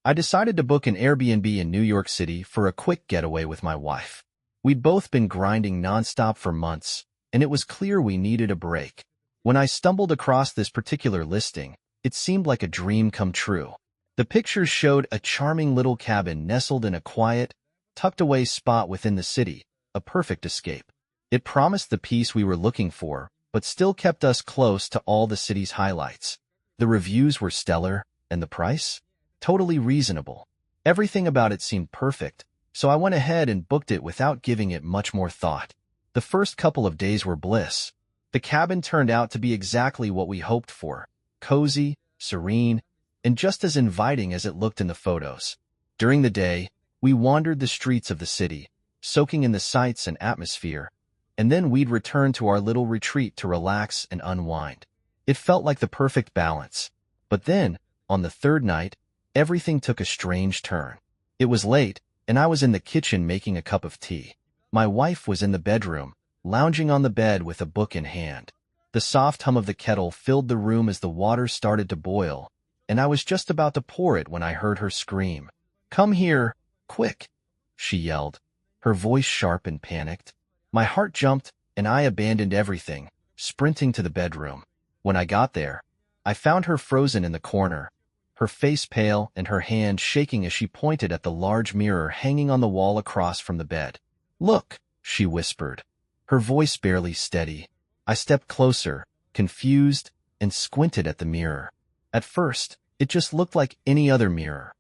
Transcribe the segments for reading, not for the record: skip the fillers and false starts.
I decided to book an Airbnb in New York City for a quick getaway with my wife. We'd both been grinding nonstop for months, and it was clear we needed a break. When I stumbled across this particular listing, it seemed like a dream come true. The pictures showed a charming little cabin nestled in a quiet, tucked-away spot within the city, a perfect escape. It promised the peace we were looking for, but still kept us close to all the city's highlights. The reviews were stellar, and the price? Totally reasonable. Everything about it seemed perfect, so I went ahead and booked it without giving it much more thought. The first couple of days were bliss. The cabin turned out to be exactly what we hoped for: cozy, serene, and just as inviting as it looked in the photos. During the day, we wandered the streets of the city, soaking in the sights and atmosphere, and then we'd return to our little retreat to relax and unwind. It felt like the perfect balance. But then, on the third night, everything took a strange turn. It was late, and I was in the kitchen making a cup of tea. My wife was in the bedroom, lounging on the bed with a book in hand. The soft hum of the kettle filled the room as the water started to boil, and I was just about to pour it when I heard her scream. "Come here, quick!" she yelled, her voice sharp and panicked. My heart jumped, and I abandoned everything, sprinting to the bedroom. When I got there, I found her frozen in the corner, her face pale and her hand shaking as she pointed at the large mirror hanging on the wall across from the bed. "Look," she whispered, her voice barely steady. I stepped closer, confused, and squinted at the mirror. At first, it just looked like any other mirror.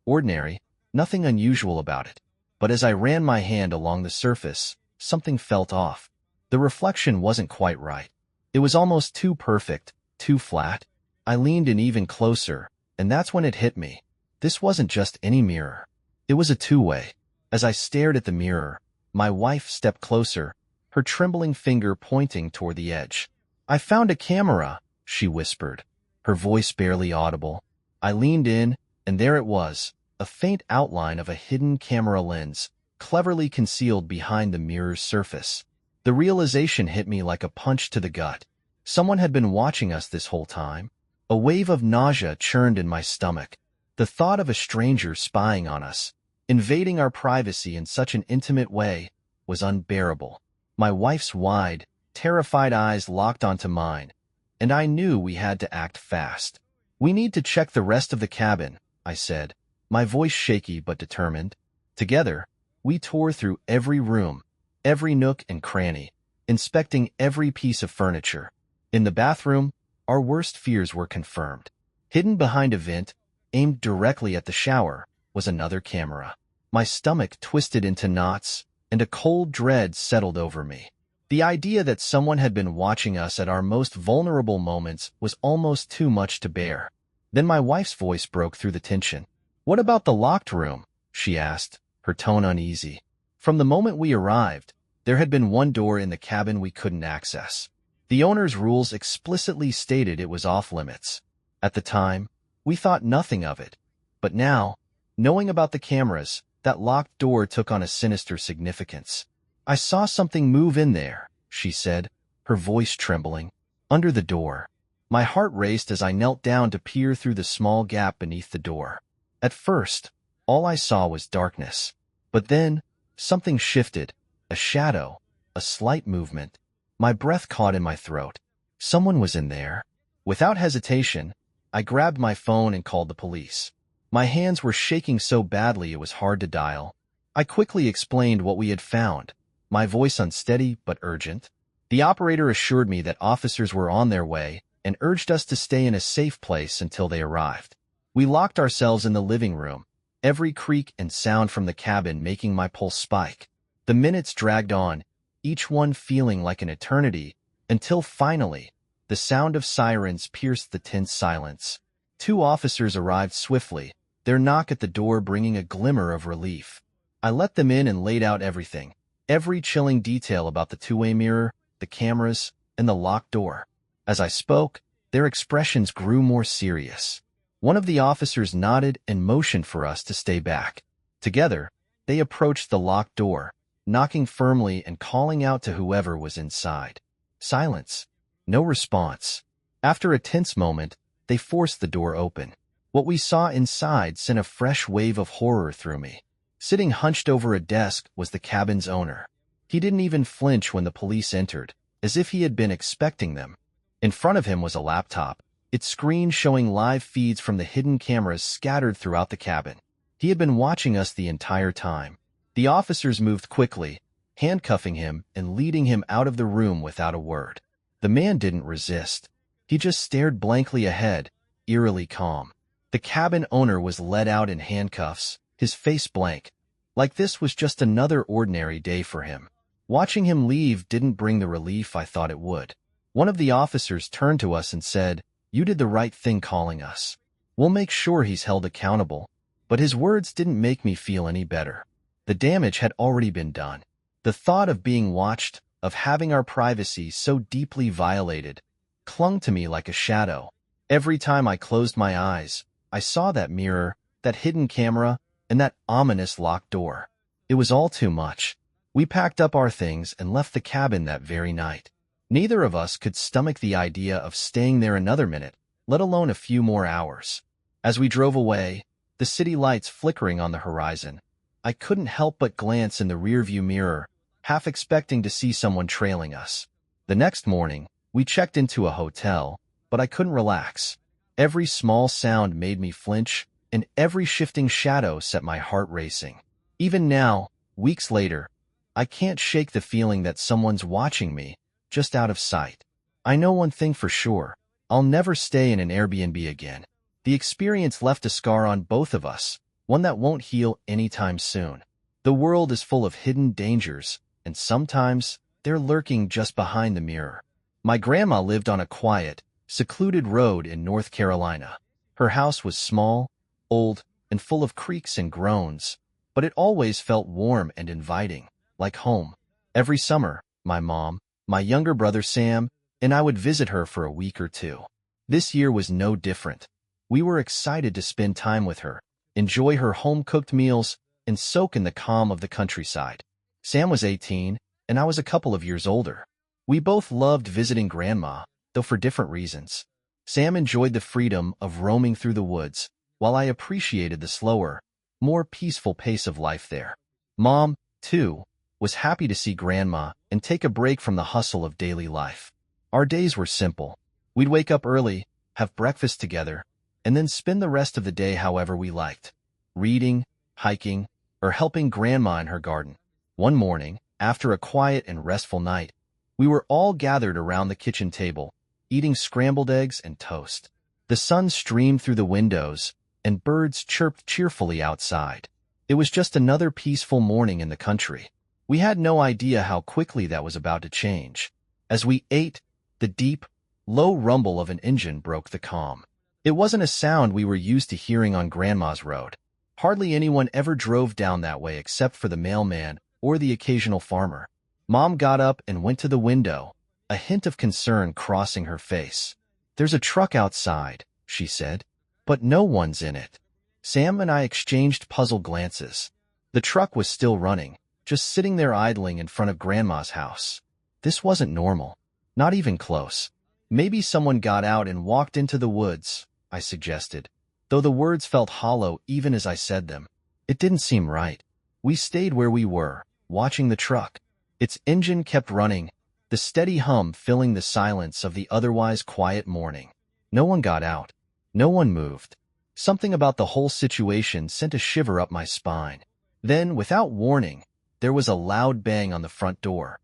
Ordinary, nothing unusual about it. But as I ran my hand along the surface, something felt off. The reflection wasn't quite right. It was almost too perfect, too flat. I leaned in even closer, and that's when it hit me. This wasn't just any mirror. It was a two-way. As I stared at the mirror, my wife stepped closer, her trembling finger pointing toward the edge. "I found a camera," she whispered, her voice barely audible. I leaned in, and there it was, a faint outline of a hidden camera lens, cleverly concealed behind the mirror's surface. The realization hit me like a punch to the gut. Someone had been watching us this whole time. A wave of nausea churned in my stomach. The thought of a stranger spying on us, invading our privacy in such an intimate way, was unbearable. My wife's wide, terrified eyes locked onto mine, and I knew we had to act fast. "We need to check the rest of the cabin," I said, my voice shaky but determined. Together, we tore through every room, every nook and cranny, inspecting every piece of furniture. In the bathroom, our worst fears were confirmed. Hidden behind a vent, aimed directly at the shower, was another camera. My stomach twisted into knots, and a cold dread settled over me. The idea that someone had been watching us at our most vulnerable moments was almost too much to bear. Then my wife's voice broke through the tension. "What about the locked room?" she asked, her tone uneasy. From the moment we arrived, there had been one door in the cabin we couldn't access. The owner's rules explicitly stated it was off-limits. At the time, we thought nothing of it. But now, knowing about the cameras, that locked door took on a sinister significance. "I saw something move in there," she said, her voice trembling. "Under the door." My heart raced as I knelt down to peer through the small gap beneath the door. At first, all I saw was darkness. But then, something shifted, a shadow, a slight movement. My breath caught in my throat. Someone was in there. Without hesitation, I grabbed my phone and called the police. My hands were shaking so badly it was hard to dial. I quickly explained what we had found, my voice unsteady but urgent. The operator assured me that officers were on their way and urged us to stay in a safe place until they arrived. We locked ourselves in the living room, every creak and sound from the cabin making my pulse spike. The minutes dragged on, each one feeling like an eternity, until finally, the sound of sirens pierced the tense silence. 2 officers arrived swiftly, their knock at the door bringing a glimmer of relief. I let them in and laid out everything, every chilling detail about the two-way mirror, the cameras, and the locked door. As I spoke, their expressions grew more serious. One of the officers nodded and motioned for us to stay back. Together, they approached the locked door, knocking firmly and calling out to whoever was inside. Silence. No response. After a tense moment, they forced the door open. What we saw inside sent a fresh wave of horror through me. Sitting hunched over a desk was the cabin's owner. He didn't even flinch when the police entered, as if he had been expecting them. In front of him was a laptop, its screen showing live feeds from the hidden cameras scattered throughout the cabin. He had been watching us the entire time. The officers moved quickly, handcuffing him and leading him out of the room without a word. The man didn't resist. He just stared blankly ahead, eerily calm. The cabin owner was led out in handcuffs, his face blank, like this was just another ordinary day for him. Watching him leave didn't bring the relief I thought it would. One of the officers turned to us and said, "You did the right thing calling us. We'll make sure he's held accountable." But his words didn't make me feel any better. The damage had already been done. The thought of being watched, of having our privacy so deeply violated, clung to me like a shadow. Every time I closed my eyes, I saw that mirror, that hidden camera, and that ominous locked door. It was all too much. We packed up our things and left the cabin that very night. Neither of us could stomach the idea of staying there another minute, let alone a few more hours. As we drove away, the city lights flickering on the horizon, I couldn't help but glance in the rearview mirror, half expecting to see someone trailing us. The next morning, we checked into a hotel, but I couldn't relax. Every small sound made me flinch, and every shifting shadow set my heart racing. Even now, weeks later, I can't shake the feeling that someone's watching me, just out of sight. I know one thing for sure. I'll never stay in an Airbnb again. The experience left a scar on both of us, one that won't heal anytime soon. The world is full of hidden dangers, and sometimes they're lurking just behind the mirror. My grandma lived on a quiet, secluded road in North Carolina. Her house was small, old, and full of creaks and groans, but it always felt warm and inviting, like home. Every summer, my mom, my younger brother Sam, and I would visit her for a week or two. This year was no different. We were excited to spend time with her, enjoy her home-cooked meals, and soak in the calm of the countryside. Sam was 18, and I was a couple of years older. We both loved visiting Grandma, though for different reasons. Sam enjoyed the freedom of roaming through the woods, while I appreciated the slower, more peaceful pace of life there. Mom, too, was happy to see Grandma and take a break from the hustle of daily life. Our days were simple. We'd wake up early, have breakfast together, and then spend the rest of the day however we liked, reading, hiking, or helping Grandma in her garden. One morning, after a quiet and restful night, we were all gathered around the kitchen table, eating scrambled eggs and toast. The sun streamed through the windows, and birds chirped cheerfully outside. It was just another peaceful morning in the country. We had no idea how quickly that was about to change. As we ate, the deep, low rumble of an engine broke the calm. It wasn't a sound we were used to hearing on Grandma's road. Hardly anyone ever drove down that way except for the mailman or the occasional farmer. Mom got up and went to the window, a hint of concern crossing her face. "There's a truck outside," she said, "but no one's in it." Sam and I exchanged puzzled glances. The truck was still running, just sitting there idling in front of Grandma's house. This wasn't normal, not even close. "Maybe someone got out and walked into the woods," I suggested, though the words felt hollow even as I said them. It didn't seem right. We stayed where we were, watching the truck. Its engine kept running, the steady hum filling the silence of the otherwise quiet morning. No one got out. No one moved. Something about the whole situation sent a shiver up my spine. Then, without warning, there was a loud bang on the front door.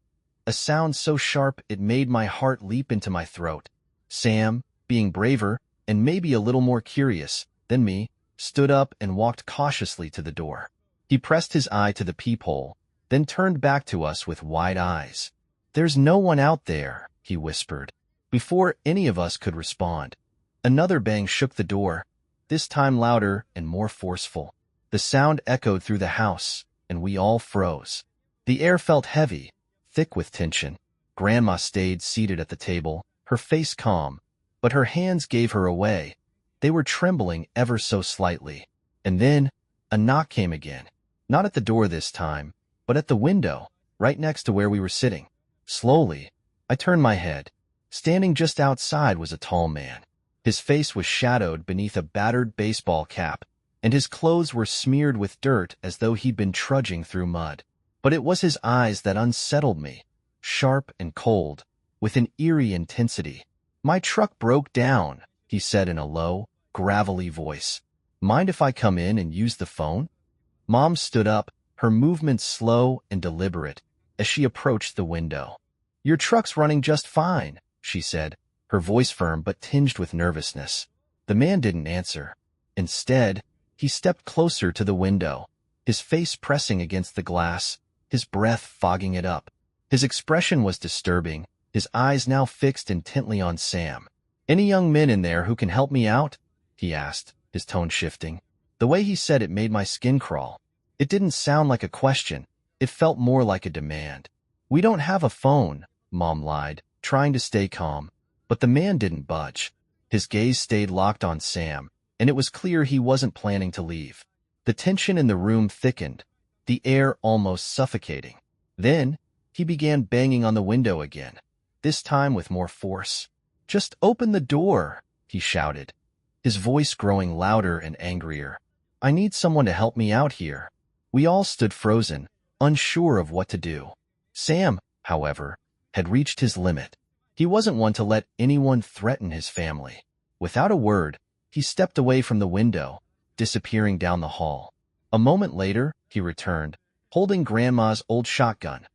A sound so sharp it made my heart leap into my throat. Sam, being braver and maybe a little more curious than me, stood up and walked cautiously to the door. He pressed his eye to the peephole, then turned back to us with wide eyes. "There's no one out there," he whispered. Before any of us could respond, another bang shook the door, this time louder and more forceful. The sound echoed through the house, and we all froze. The air felt heavy, thick with tension. Grandma stayed seated at the table, her face calm, but her hands gave her away. They were trembling ever so slightly. And then, a knock came again. Not at the door this time, but at the window, right next to where we were sitting. Slowly, I turned my head. Standing just outside was a tall man. His face was shadowed beneath a battered baseball cap, and his clothes were smeared with dirt as though he'd been trudging through mud. But it was his eyes that unsettled me, sharp and cold, with an eerie intensity. "My truck broke down," he said in a low, gravelly voice. "Mind if I come in and use the phone?" Mom stood up, her movements slow and deliberate, as she approached the window. "Your truck's running just fine," she said, her voice firm but tinged with nervousness. The man didn't answer. Instead, he stepped closer to the window, his face pressing against the glass, his breath fogging it up. His expression was disturbing, his eyes now fixed intently on Sam. "Any young men in there who can help me out?" he asked, his tone shifting. The way he said it made my skin crawl. It didn't sound like a question. It felt more like a demand. "We don't have a phone," Mom lied, trying to stay calm. But the man didn't budge. His gaze stayed locked on Sam, and it was clear he wasn't planning to leave. The tension in the room thickened, the air almost suffocating. Then, he began banging on the window again, this time with more force. "Just open the door," he shouted, his voice growing louder and angrier. "I need someone to help me out here." We all stood frozen, unsure of what to do. Sam, however, had reached his limit. He wasn't one to let anyone threaten his family. Without a word, he stepped away from the window, disappearing down the hall. A moment later, he returned, holding Grandma's old shotgun,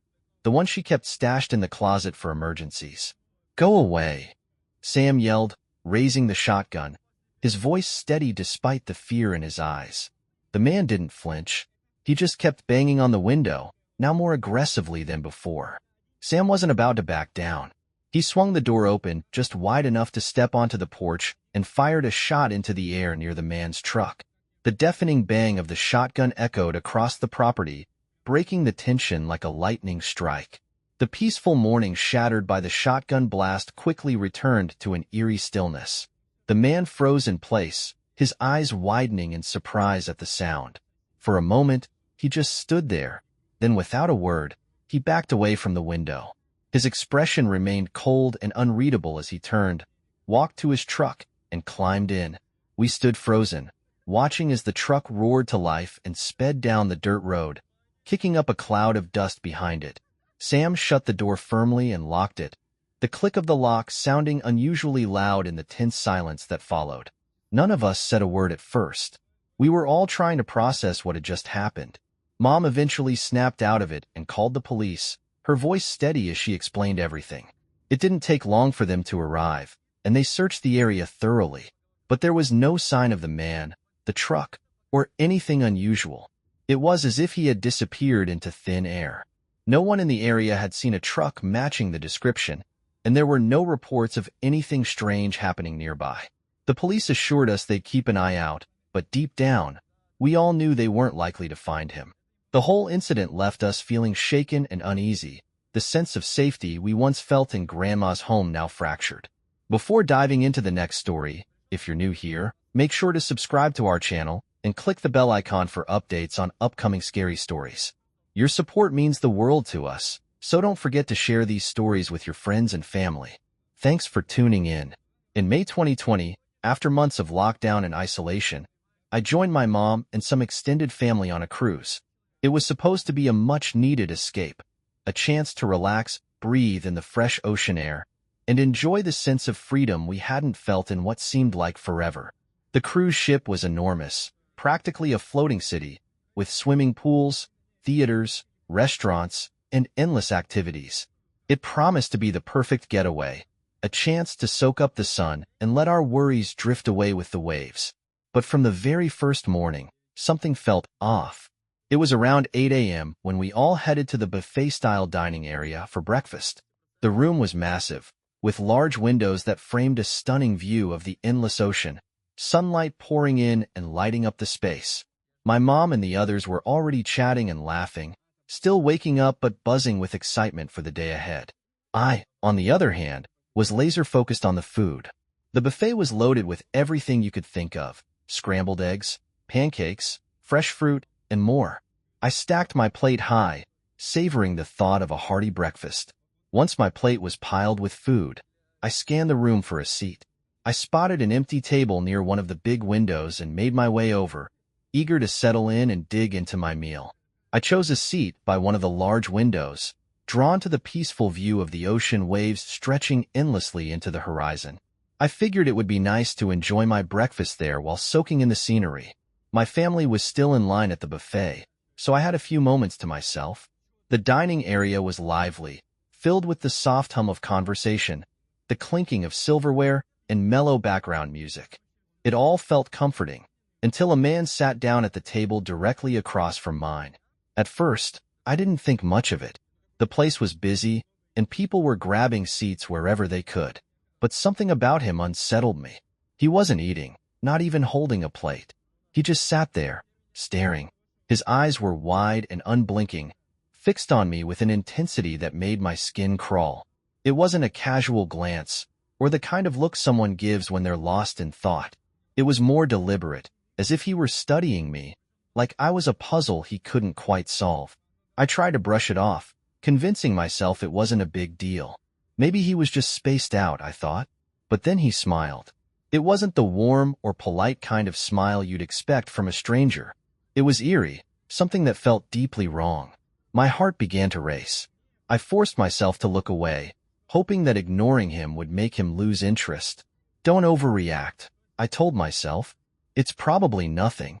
the one she kept stashed in the closet for emergencies. "Go away," Sam yelled, raising the shotgun, his voice steady despite the fear in his eyes. The man didn't flinch. He just kept banging on the window, now more aggressively than before. Sam wasn't about to back down. He swung the door open just wide enough to step onto the porch and fired a shot into the air near the man's truck. The deafening bang of the shotgun echoed across the property, breaking the tension like a lightning strike. The peaceful morning shattered by the shotgun blast quickly returned to an eerie stillness. The man froze in place, his eyes widening in surprise at the sound. For a moment, he just stood there. Then without a word, he backed away from the window. His expression remained cold and unreadable as he turned, walked to his truck, and climbed in. We stood frozen, watching as the truck roared to life and sped down the dirt road, kicking up a cloud of dust behind it. Sam shut the door firmly and locked it, the click of the lock sounding unusually loud in the tense silence that followed. None of us said a word at first. We were all trying to process what had just happened. Mom eventually snapped out of it and called the police, her voice steady as she explained everything. It didn't take long for them to arrive, and they searched the area thoroughly. But there was no sign of the man, the truck, or anything unusual. It was as if he had disappeared into thin air. No one in the area had seen a truck matching the description, and there were no reports of anything strange happening nearby. The police assured us they'd keep an eye out, but deep down, we all knew they weren't likely to find him. The whole incident left us feeling shaken and uneasy, the sense of safety we once felt in Grandma's home now fractured. Before diving into the next story, if you're new here, make sure to subscribe to our channel and click the bell icon for updates on upcoming scary stories. Your support means the world to us, so don't forget to share these stories with your friends and family. Thanks for tuning in. In May 2020, after months of lockdown and isolation, I joined my mom and some extended family on a cruise. It was supposed to be a much-needed escape, a chance to relax, breathe in the fresh ocean air, and enjoy the sense of freedom we hadn't felt in what seemed like forever. The cruise ship was enormous, practically a floating city, with swimming pools, theaters, restaurants, and endless activities. It promised to be the perfect getaway, a chance to soak up the sun and let our worries drift away with the waves. But from the very first morning, something felt off. It was around 8 a.m. when we all headed to the buffet-style dining area for breakfast. The room was massive, with large windows that framed a stunning view of the endless ocean, sunlight pouring in and lighting up the space. My mom and the others were already chatting and laughing, still waking up but buzzing with excitement for the day ahead. I, on the other hand, was laser-focused on the food. The buffet was loaded with everything you could think of: scrambled eggs, pancakes, fresh fruit, and more. I stacked my plate high, savoring the thought of a hearty breakfast. Once my plate was piled with food, I scanned the room for a seat. I spotted an empty table near one of the big windows and made my way over, eager to settle in and dig into my meal. I chose a seat by one of the large windows, drawn to the peaceful view of the ocean waves stretching endlessly into the horizon. I figured it would be nice to enjoy my breakfast there while soaking in the scenery. My family was still in line at the buffet, so I had a few moments to myself. The dining area was lively, filled with the soft hum of conversation, the clinking of silverware, and mellow background music. It all felt comforting, until a man sat down at the table directly across from mine. At first, I didn't think much of it. The place was busy, and people were grabbing seats wherever they could. But something about him unsettled me. He wasn't eating, not even holding a plate. He just sat there, staring. His eyes were wide and unblinking, fixed on me with an intensity that made my skin crawl. It wasn't a casual glance, or the kind of look someone gives when they're lost in thought. It was more deliberate, as if he were studying me, like I was a puzzle he couldn't quite solve. I tried to brush it off, convincing myself it wasn't a big deal. Maybe he was just spaced out, I thought. But then he smiled. It wasn't the warm or polite kind of smile you'd expect from a stranger. It was eerie, something that felt deeply wrong. My heart began to race. I forced myself to look away, hoping that ignoring him would make him lose interest. Don't overreact, I told myself. It's probably nothing.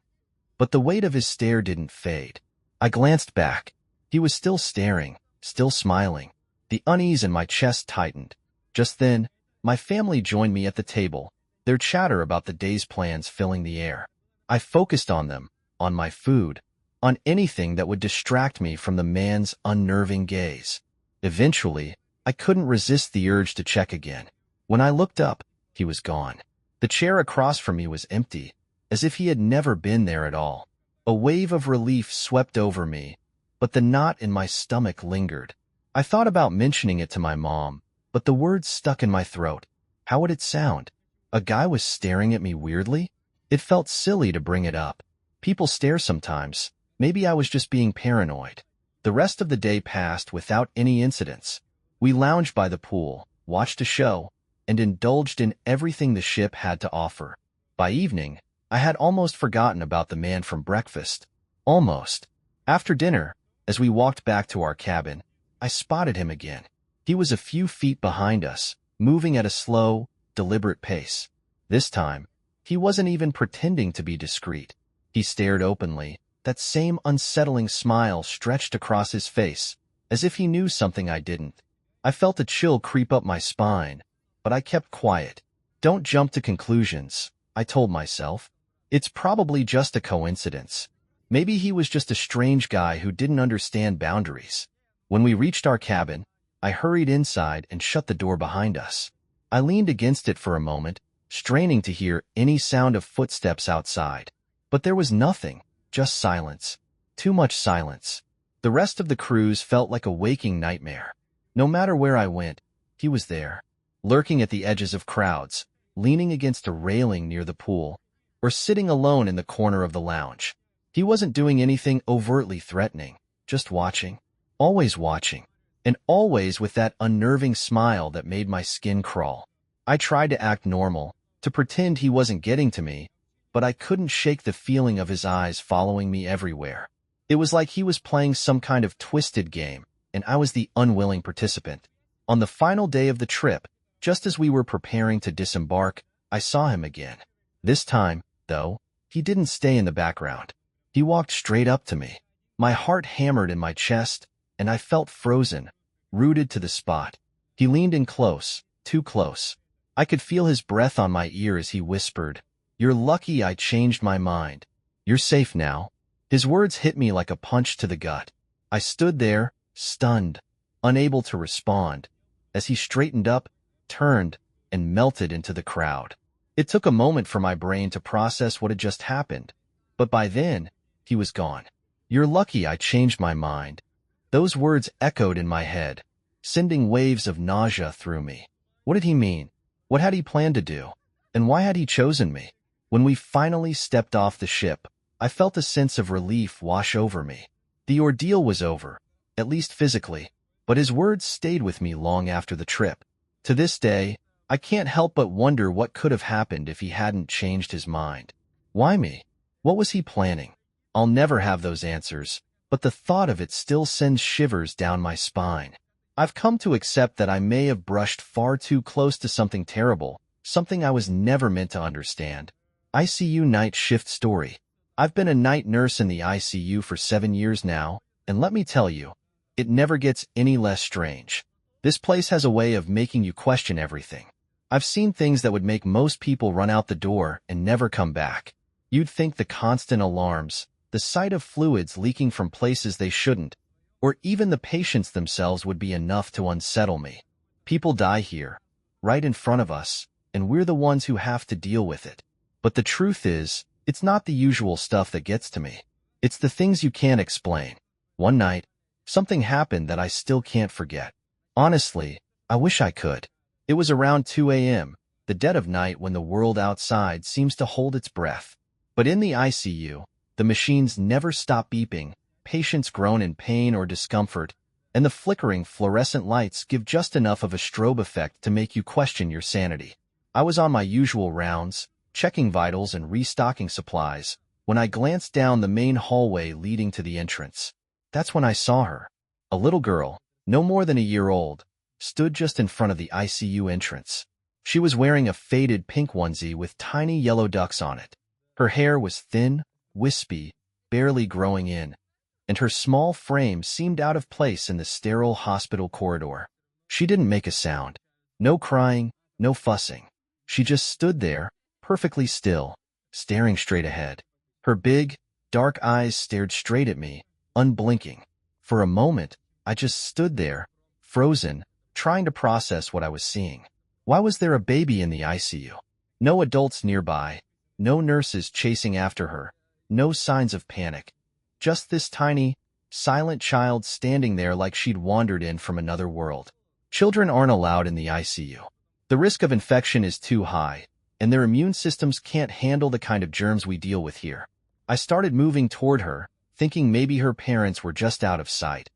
But the weight of his stare didn't fade. I glanced back. He was still staring, still smiling. The unease in my chest tightened. Just then, my family joined me at the table, their chatter about the day's plans filling the air. I focused on them, on my food, on anything that would distract me from the man's unnerving gaze. Eventually, I couldn't resist the urge to check again. When I looked up, he was gone. The chair across from me was empty, as if he had never been there at all. A wave of relief swept over me, but the knot in my stomach lingered. I thought about mentioning it to my mom, but the words stuck in my throat. How would it sound? A guy was staring at me weirdly? It felt silly to bring it up. People stare sometimes. Maybe I was just being paranoid. The rest of the day passed without any incidents. We lounged by the pool, watched a show, and indulged in everything the ship had to offer. By evening, I had almost forgotten about the man from breakfast. Almost. After dinner, as we walked back to our cabin, I spotted him again. He was a few feet behind us, moving at a slow, deliberate pace. This time, he wasn't even pretending to be discreet. He stared openly, that same unsettling smile stretched across his face, as if he knew something I didn't. I felt a chill creep up my spine, but I kept quiet. Don't jump to conclusions, I told myself. It's probably just a coincidence. Maybe he was just a strange guy who didn't understand boundaries. When we reached our cabin, I hurried inside and shut the door behind us. I leaned against it for a moment, straining to hear any sound of footsteps outside. But there was nothing, just silence. Too much silence. The rest of the cruise felt like a waking nightmare. No matter where I went, he was there, lurking at the edges of crowds, leaning against a railing near the pool, or sitting alone in the corner of the lounge. He wasn't doing anything overtly threatening, just watching, always watching, and always with that unnerving smile that made my skin crawl. I tried to act normal, to pretend he wasn't getting to me, but I couldn't shake the feeling of his eyes following me everywhere. It was like he was playing some kind of twisted game, and I was the unwilling participant. On the final day of the trip, just as we were preparing to disembark, I saw him again. This time, though, he didn't stay in the background. He walked straight up to me. My heart hammered in my chest, and I felt frozen, rooted to the spot. He leaned in close, too close. I could feel his breath on my ear as he whispered, "You're lucky I changed my mind. You're safe now." His words hit me like a punch to the gut. I stood there, stunned, unable to respond, as he straightened up, turned, and melted into the crowd. It took a moment for my brain to process what had just happened, but by then, he was gone. "You're lucky I changed my mind." Those words echoed in my head, sending waves of nausea through me. What did he mean? What had he planned to do? And why had he chosen me? When we finally stepped off the ship, I felt a sense of relief wash over me. The ordeal was over, at least physically, but his words stayed with me long after the trip. To this day, I can't help but wonder what could have happened if he hadn't changed his mind. Why me? What was he planning? I'll never have those answers, but the thought of it still sends shivers down my spine. I've come to accept that I may have brushed far too close to something terrible, something I was never meant to understand. ICU Night Shift Story. I've been a night nurse in the ICU for 7 years now, and let me tell you, it never gets any less strange. This place has a way of making you question everything. I've seen things that would make most people run out the door and never come back. You'd think the constant alarms, the sight of fluids leaking from places they shouldn't, or even the patients themselves would be enough to unsettle me. People die here, right in front of us, and we're the ones who have to deal with it. But the truth is, it's not the usual stuff that gets to me. It's the things you can't explain. One night, something happened that I still can't forget. Honestly, I wish I could. It was around 2 a.m., the dead of night when the world outside seems to hold its breath. But in the ICU, the machines never stop beeping, patients groan in pain or discomfort, and the flickering fluorescent lights give just enough of a strobe effect to make you question your sanity. I was on my usual rounds, checking vitals and restocking supplies, when I glanced down the main hallway leading to the entrance. That's when I saw her. A little girl, no more than a year old, stood just in front of the ICU entrance. She was wearing a faded pink onesie with tiny yellow ducks on it. Her hair was thin, wispy, barely growing in, and her small frame seemed out of place in the sterile hospital corridor. She didn't make a sound. No crying, no fussing. She just stood there, perfectly still, staring straight ahead. Her big, dark eyes stared straight at me, unblinking. For a moment, I just stood there, frozen, trying to process what I was seeing. Why was there a baby in the ICU? No adults nearby, no nurses chasing after her, no signs of panic. Just this tiny, silent child standing there like she'd wandered in from another world. Children aren't allowed in the ICU. The risk of infection is too high, and their immune systems can't handle the kind of germs we deal with here. I started moving toward her, thinking maybe her parents were just out of sight,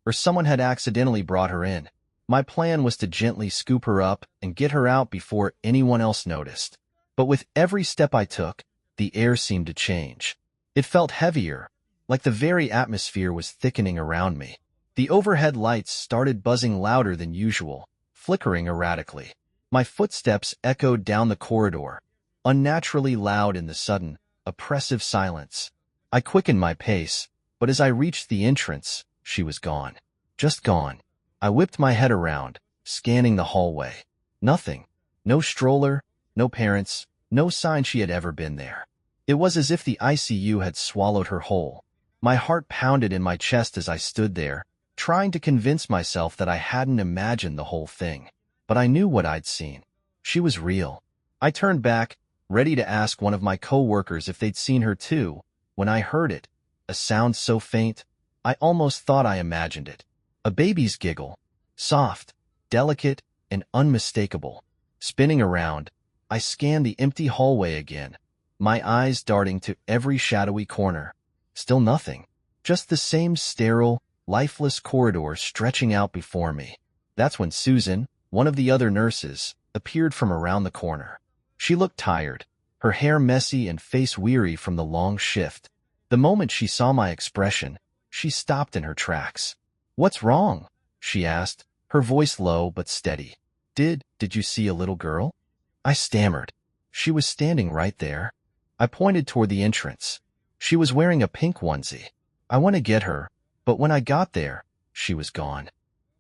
or someone had accidentally brought her in. My plan was to gently scoop her up and get her out before anyone else noticed. But with every step I took, the air seemed to change. It felt heavier, like the very atmosphere was thickening around me. The overhead lights started buzzing louder than usual, flickering erratically. My footsteps echoed down the corridor, unnaturally loud in the sudden, oppressive silence. I quickened my pace, but as I reached the entrance, she was gone. Just gone. I whipped my head around, scanning the hallway. Nothing. No stroller, no parents, no sign she had ever been there. It was as if the ICU had swallowed her whole. My heart pounded in my chest as I stood there, trying to convince myself that I hadn't imagined the whole thing. But I knew what I'd seen. She was real. I turned back, ready to ask one of my co-workers if they'd seen her too, when I heard it, a sound so faint, I almost thought I imagined it. A baby's giggle, soft, delicate, and unmistakable. Spinning around, I scanned the empty hallway again, my eyes darting to every shadowy corner. Still nothing. Just the same sterile, lifeless corridor stretching out before me. That's when Susan, one of the other nurses, appeared from around the corner. She looked tired, her hair messy and face weary from the long shift. The moment she saw my expression, she stopped in her tracks. "What's wrong?" she asked, her voice low but steady. Did you see a little girl?" I stammered. She was standing right there. I pointed toward the entrance. She was wearing a pink onesie. I went to get her, but when I got there, she was gone.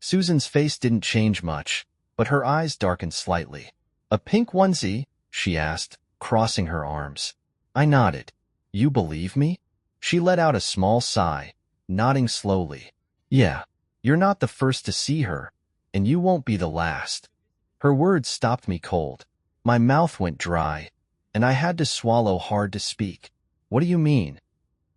Susan's face didn't change much, but her eyes darkened slightly. "A pink onesie?" she asked, crossing her arms. I nodded. "You believe me?" She let out a small sigh, nodding slowly. "Yeah, you're not the first to see her, and you won't be the last." Her words stopped me cold. My mouth went dry, and I had to swallow hard to speak. "What do you mean?"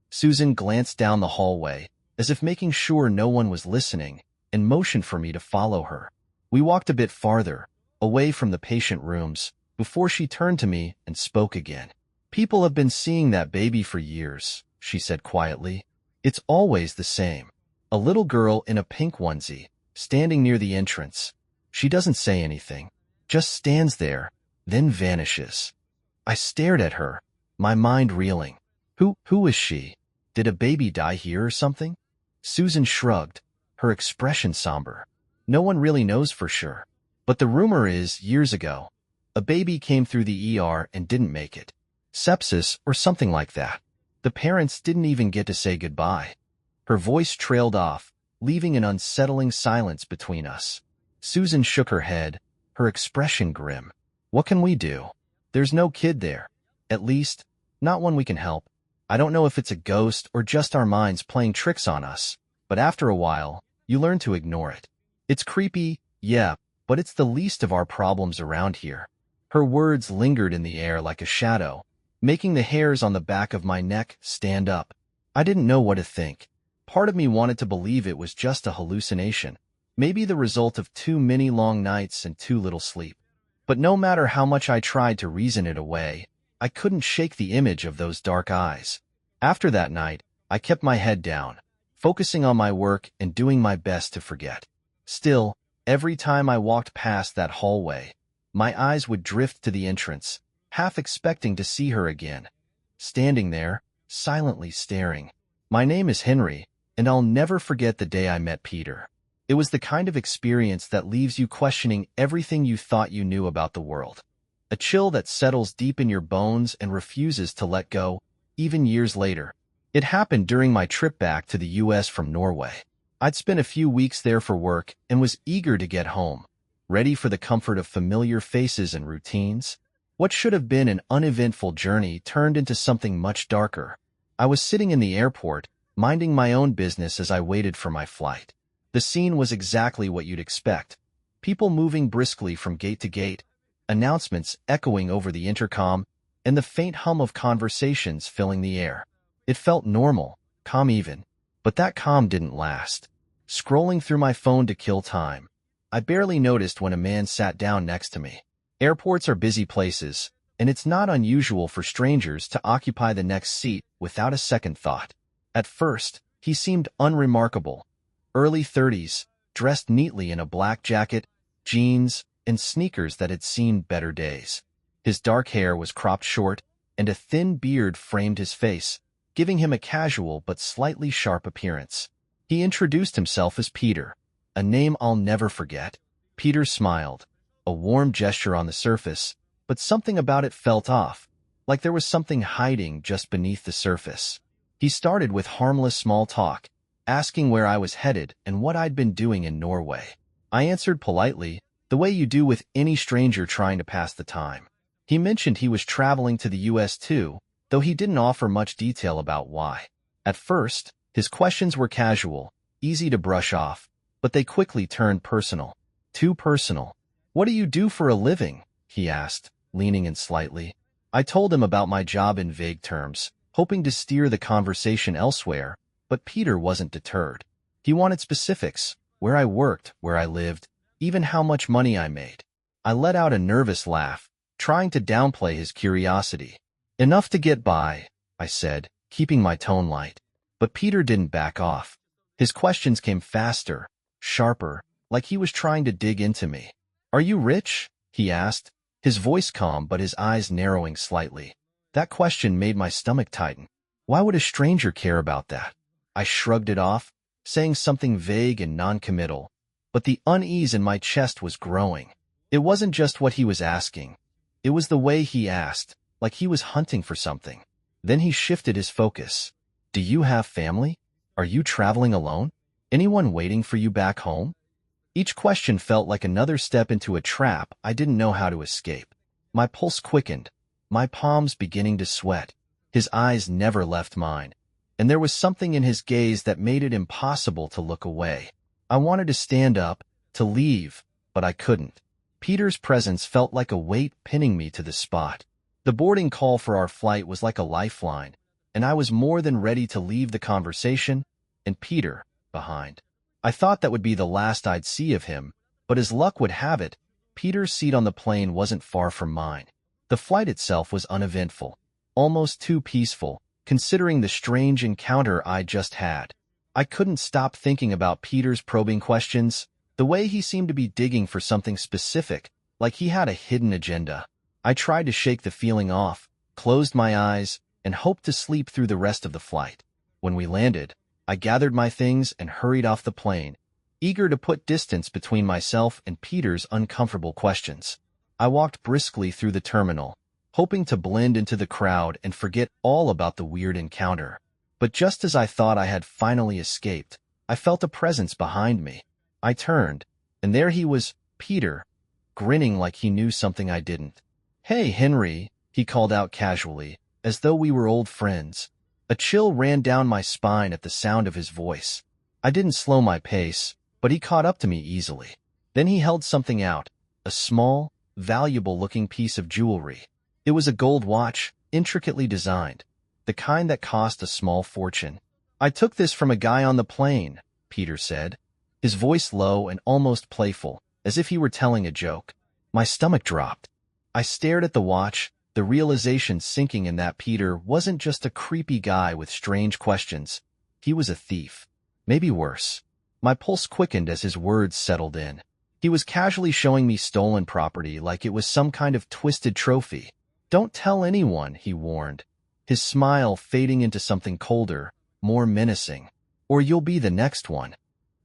Susan glanced down the hallway, as if making sure no one was listening, and motioned for me to follow her. We walked a bit farther, away from the patient rooms, before she turned to me and spoke again. "People have been seeing that baby for years," she said quietly. "It's always the same. A little girl in a pink onesie, standing near the entrance. She doesn't say anything, just stands there, then vanishes. I stared at her, my mind reeling. Who is she? Did a baby die here or something? Susan shrugged, her expression somber. No one really knows for sure. But the rumor is, years ago, a baby came through the ER and didn't make it. Sepsis or something like that. The parents didn't even get to say goodbye. Her voice trailed off, leaving an unsettling silence between us. Susan shook her head, her expression grim. What can we do? There's no kid there. At least, not one we can help. I don't know if it's a ghost or just our minds playing tricks on us, but after a while, you learn to ignore it. It's creepy, yeah, but it's the least of our problems around here. Her words lingered in the air like a shadow, making the hairs on the back of my neck stand up. I didn't know what to think. Part of me wanted to believe it was just a hallucination, maybe the result of too many long nights and too little sleep. But no matter how much I tried to reason it away, I couldn't shake the image of those dark eyes. After that night, I kept my head down, focusing on my work and doing my best to forget. Still, every time I walked past that hallway, my eyes would drift to the entrance, half expecting to see her again. Standing there, silently staring. My name is Henry, and I'll never forget the day I met Peter. It was the kind of experience that leaves you questioning everything you thought you knew about the world. A chill that settles deep in your bones and refuses to let go, even years later. It happened during my trip back to the U.S. from Norway. I'd spent a few weeks there for work and was eager to get home, ready for the comfort of familiar faces and routines. What should have been an uneventful journey turned into something much darker. I was sitting in the airport, minding my own business as I waited for my flight. The scene was exactly what you'd expect. People moving briskly from gate to gate, announcements echoing over the intercom, and the faint hum of conversations filling the air. It felt normal, calm even, but that calm didn't last. Scrolling through my phone to kill time, I barely noticed when a man sat down next to me. Airports are busy places, and it's not unusual for strangers to occupy the next seat without a second thought. At first, he seemed unremarkable. Early 30s, dressed neatly in a black jacket, jeans, and sneakers that had seen better days. His dark hair was cropped short, and a thin beard framed his face, giving him a casual but slightly sharp appearance. He introduced himself as Peter, a name I'll never forget. Peter smiled, a warm gesture on the surface, but something about it felt off, like there was something hiding just beneath the surface. He started with harmless small talk, asking where I was headed and what I'd been doing in Norway. I answered politely, the way you do with any stranger trying to pass the time. He mentioned he was traveling to the U.S. too, though he didn't offer much detail about why. At first, his questions were casual, easy to brush off, but they quickly turned personal. Too personal. What do you do for a living? He asked, leaning in slightly. I told him about my job in vague terms, hoping to steer the conversation elsewhere, but Peter wasn't deterred. He wanted specifics, where I worked, where I lived, even how much money I made. I let out a nervous laugh, trying to downplay his curiosity. Enough to get by, I said, keeping my tone light. But Peter didn't back off. His questions came faster, sharper, like he was trying to dig into me. Are you rich? He asked, his voice calm but his eyes narrowing slightly. That question made my stomach tighten. Why would a stranger care about that? I shrugged it off, saying something vague and non-committal, but the unease in my chest was growing. It wasn't just what he was asking. It was the way he asked, like he was hunting for something. Then he shifted his focus. Do you have family? Are you traveling alone? Anyone waiting for you back home? Each question felt like another step into a trap I didn't know how to escape. My pulse quickened, my palms beginning to sweat. His eyes never left mine, and there was something in his gaze that made it impossible to look away. I wanted to stand up, to leave, but I couldn't. Peter's presence felt like a weight pinning me to the spot. The boarding call for our flight was like a lifeline, and I was more than ready to leave the conversation and Peter behind. I thought that would be the last I'd see of him, but as luck would have it, Peter's seat on the plane wasn't far from mine. The flight itself was uneventful, almost too peaceful, considering the strange encounter I'd just had. I couldn't stop thinking about Peter's probing questions, the way he seemed to be digging for something specific, like he had a hidden agenda. I tried to shake the feeling off, closed my eyes, and hoped to sleep through the rest of the flight. When we landed, I gathered my things and hurried off the plane, eager to put distance between myself and Peter's uncomfortable questions. I walked briskly through the terminal, hoping to blend into the crowd and forget all about the weird encounter. But just as I thought I had finally escaped, I felt a presence behind me. I turned, and there he was, Peter, grinning like he knew something I didn't. "Hey, Henry," he called out casually, as though we were old friends. A chill ran down my spine at the sound of his voice. I didn't slow my pace, but he caught up to me easily. Then he held something out, a small, valuable-looking piece of jewelry. It was a gold watch, intricately designed, the kind that cost a small fortune. "I took this from a guy on the plane," Peter said, his voice low and almost playful, as if he were telling a joke. My stomach dropped. I stared at the watch, the realization sinking in that Peter wasn't just a creepy guy with strange questions. He was a thief. Maybe worse. My pulse quickened as his words settled in. He was casually showing me stolen property like it was some kind of twisted trophy. "Don't tell anyone," he warned, his smile fading into something colder, more menacing. "Or you'll be the next one."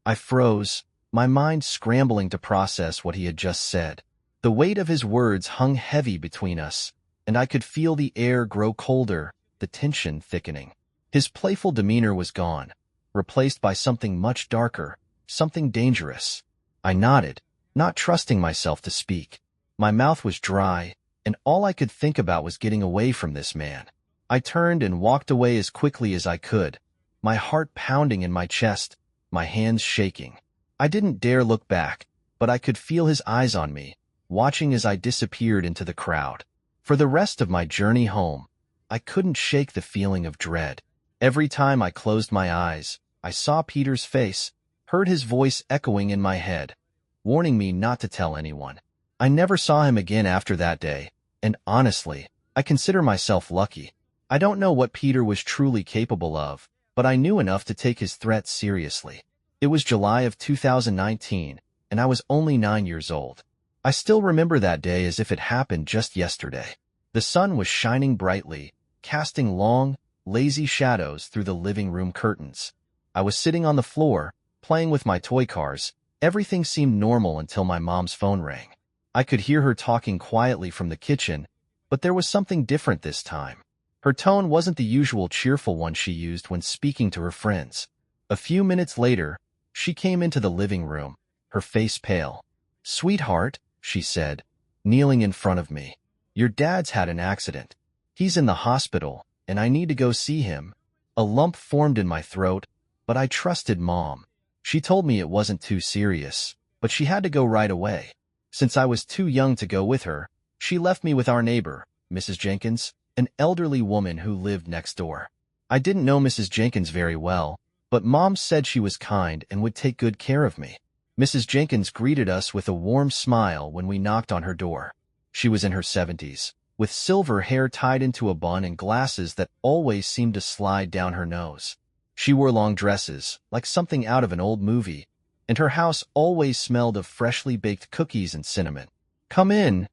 I froze, my mind scrambling to process what he had just said. The weight of his words hung heavy between us, and I could feel the air grow colder, the tension thickening. His playful demeanor was gone, replaced by something much darker, something dangerous. I nodded, not trusting myself to speak. My mouth was dry, and all I could think about was getting away from this man. I turned and walked away as quickly as I could, my heart pounding in my chest, my hands shaking. I didn't dare look back, but I could feel his eyes on me, watching as I disappeared into the crowd. For the rest of my journey home, I couldn't shake the feeling of dread. Every time I closed my eyes, I saw Peter's face, heard his voice echoing in my head, warning me not to tell anyone. I never saw him again after that day, and honestly, I consider myself lucky. I don't know what Peter was truly capable of, but I knew enough to take his threats seriously. It was July of 2019, and I was only 9 years old. I still remember that day as if it happened just yesterday. The sun was shining brightly, casting long, lazy shadows through the living room curtains. I was sitting on the floor, playing with my toy cars. Everything seemed normal until my mom's phone rang. I could hear her talking quietly from the kitchen, but there was something different this time. Her tone wasn't the usual cheerful one she used when speaking to her friends. A few minutes later, she came into the living room, her face pale. "Sweetheart," she said, kneeling in front of me, "your dad's had an accident. He's in the hospital, and I need to go see him." A lump formed in my throat, but I trusted Mom. She told me it wasn't too serious, but she had to go right away. Since I was too young to go with her, she left me with our neighbor, Mrs. Jenkins, an elderly woman who lived next door. I didn't know Mrs. Jenkins very well, but Mom said she was kind and would take good care of me. Mrs. Jenkins greeted us with a warm smile when we knocked on her door. She was in her 70s, with silver hair tied into a bun and glasses that always seemed to slide down her nose. She wore long dresses, like something out of an old movie, and her house always smelled of freshly baked cookies and cinnamon. Come in,"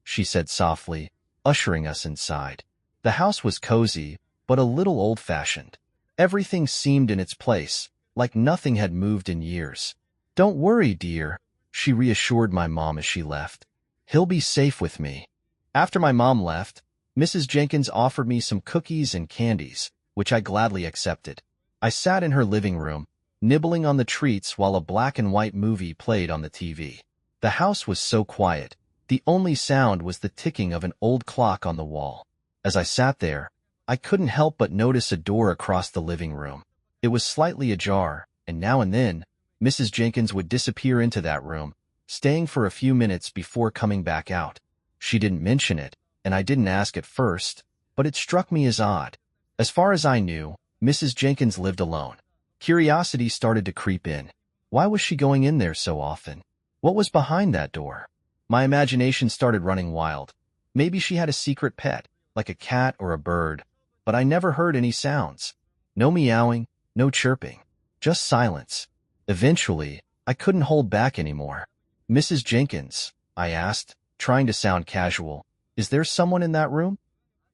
she said softly, ushering us inside. The house was cozy, but a little old-fashioned. Everything seemed in its place, like nothing had moved in years. "Don't worry, dear," she reassured my mom as she left. "He'll be safe with me." After my mom left, Mrs. Jenkins offered me some cookies and candies, which I gladly accepted. I sat in her living room, nibbling on the treats while a black-and-white movie played on the TV. The house was so quiet, the only sound was the ticking of an old clock on the wall. As I sat there, I couldn't help but notice a door across the living room. It was slightly ajar, and now and then, Mrs. Jenkins would disappear into that room, staying for a few minutes before coming back out. She didn't mention it, and I didn't ask at first, but it struck me as odd. As far as I knew, Mrs. Jenkins lived alone. Curiosity started to creep in. Why was she going in there so often? What was behind that door? My imagination started running wild. Maybe she had a secret pet, like a cat or a bird, but I never heard any sounds. No meowing, no chirping, just silence. Eventually, I couldn't hold back anymore. "Mrs. Jenkins," I asked, trying to sound casual. Is there someone in that room?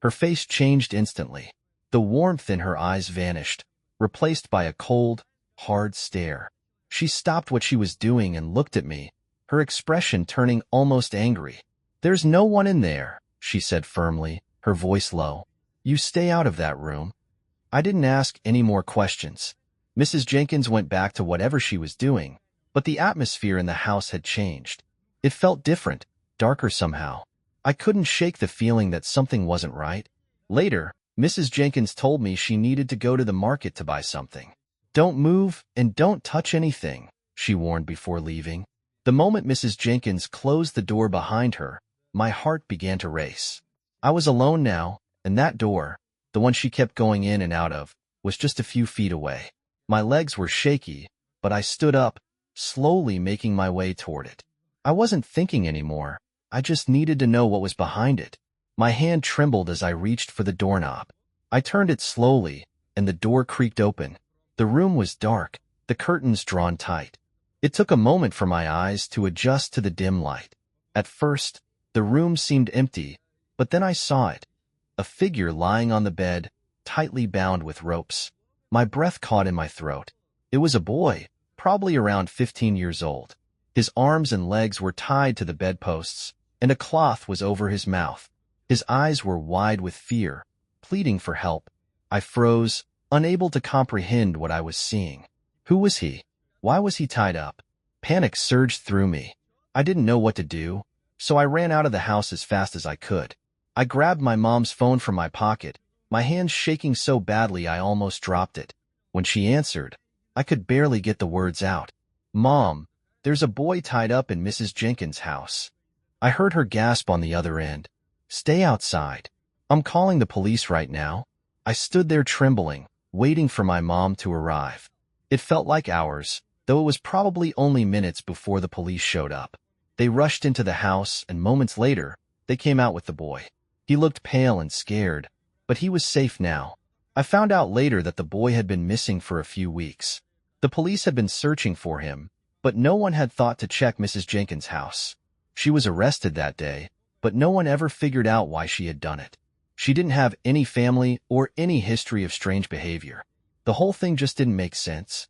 Her face changed instantly. The warmth in her eyes vanished, replaced by a cold, hard stare. She stopped what she was doing and looked at me, her expression turning almost angry. There's no one in there, she said firmly, her voice low. You stay out of that room. I didn't ask any more questions. Mrs. Jenkins went back to whatever she was doing, but the atmosphere in the house had changed. It felt different, darker somehow. I couldn't shake the feeling that something wasn't right. Later, Mrs. Jenkins told me she needed to go to the market to buy something. Don't move and don't touch anything, she warned before leaving. The moment Mrs. Jenkins closed the door behind her, my heart began to race. I was alone now, and that door, the one she kept going in and out of, was just a few feet away. My legs were shaky, but I stood up, slowly making my way toward it. I wasn't thinking anymore. I just needed to know what was behind it. My hand trembled as I reached for the doorknob. I turned it slowly, and the door creaked open. The room was dark, the curtains drawn tight. It took a moment for my eyes to adjust to the dim light. At first, the room seemed empty, but then I saw it. A figure lying on the bed, tightly bound with ropes. My breath caught in my throat. It was a boy, probably around 15 years old. His arms and legs were tied to the bedposts, and a cloth was over his mouth. His eyes were wide with fear, pleading for help. I froze, unable to comprehend what I was seeing. Who was he? Why was he tied up? Panic surged through me. I didn't know what to do, so I ran out of the house as fast as I could. I grabbed my mom's phone from my pocket, my hands shaking so badly I almost dropped it. When she answered, I could barely get the words out. Mom, there's a boy tied up in Mrs. Jenkins' house. I heard her gasp on the other end. Stay outside. I'm calling the police right now. I stood there trembling, waiting for my mom to arrive. It felt like hours, though it was probably only minutes before the police showed up. They rushed into the house, and moments later, they came out with the boy. He looked pale and scared, but he was safe now. I found out later that the boy had been missing for a few weeks. The police had been searching for him, but no one had thought to check Mrs. Jenkins' house. She was arrested that day, but no one ever figured out why she had done it. She didn't have any family or any history of strange behavior. The whole thing just didn't make sense.